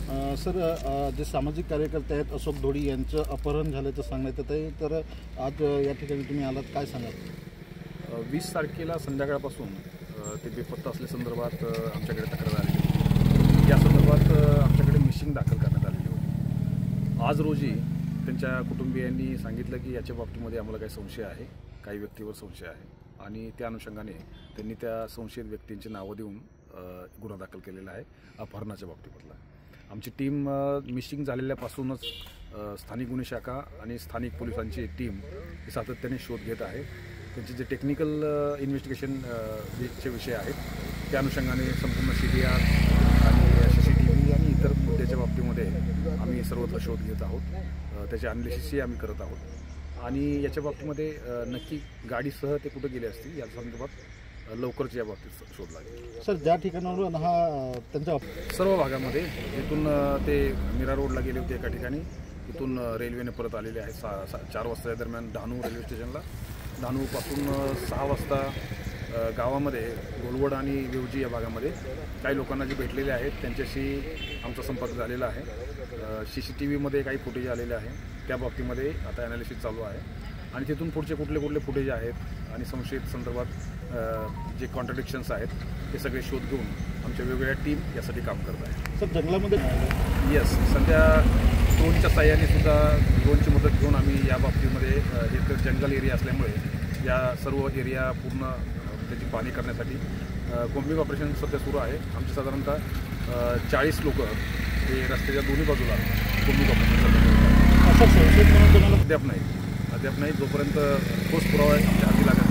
Sir, जे सामाजिक कार्यकर्ते आहेत अशोक ढोडी यांचं अपहरण झाल्याचं सांगण्यात येत आहे, तर आज या ठिकाणी तुम्ही आलात, काय सांगाल? 20 तारखेला संध्याकाळपासून ते बेपत्ता असल्यासंदर्भात आमच्याकडे तक्रार आलेली होती। या संदर्भात आमच्याकडे मिसिंग दाखल करण्यात आलेली होती। आज रोजी त्यांच्या कुटुंबियांनी सांगितलं की याच्या बाबतीमध्ये आम्हाला काही संशय आहे, काही व्यक्तीवर संशय आहे आणि त्या अनुषंगाने त्यांनी त्या संशयित व्यक्तींची नावं देऊन गुन्हा दाखल केलेला आहे अपहरणाच्या बाबतीमधला। आमची टीम मिसिंग झालेल्यापासूनच स्थानिक गुन्हे शाखा आणि स्थानिक पोलिसांची टीम सातत्याने शोध घेत आहे। त्यांचे जे टेक्निकल इन्व्हेस्टिगेशनचे विषय आहेत त्या अनुषंगाने संपूर्ण CDR आणि CCTV आणि इतर मुद्द्याच्या बाबतीमध्ये आम्ही सर्वत्र शोध घेत आहोत। त्याचे अनालिसिसही आम्ही करत आहोत आणि याच्या बाबतीमध्ये नक्की गाडीसह ते कुठे गेले असतील या संदर्भात लवकरच या बाबतीत शोध लागेल। सर, ज्या ठिकाणावरून हा त्यांच्या सर्व भागामध्ये जिथून ते मीरा रोडला गेले होते एका ठिकाणी, तिथून रेल्वेने परत आलेले आहेत 4 वाजता दरम्यान डहाणू रेल्वे स्टेशनला। डहाणूपासून 6 वाजता गावामध्ये गोलवड आणि वेवजी या भागामध्ये काही लोकांना जे भेटलेले आहेत त्यांच्याशी आमचा संपर्क झालेला आहे। CCTVमध्ये काही फुटेज आलेले आहे, त्या बाबतीमध्ये आता ॲनालिसिस चालू आहे आणि तिथून पुढचे कुठले फुटेज आहेत आणि संशयित संदर्भात जे कॉन्ट्रडिक्शन्स आहेत ते सगळे शोध घेऊन आमच्या वेगवेगळ्या टीम यासाठी काम करत आहे। सर, जंगलामध्ये येस, सध्या ड्रोनच्या साह्याने सुद्धा ड्रोनची मदत घेऊन आम्ही या बाबतीमध्ये हे तर जंगल एरिया असल्यामुळे या सर्व एरिया पूर्ण त्याची पाहणी करण्यासाठी कोम्बिंग ऑपरेशन सध्या सुरू आहे। आमचे साधारणतः 40 लोक हे रस्त्याच्या दोन्ही बाजूला कोम्बिंग ऑपरेशन सध्या असं संशयित म्हणून तुम्हाला अद्याप नाही। जोपर्यंत ठोस पुरावा आमच्या हाती लागत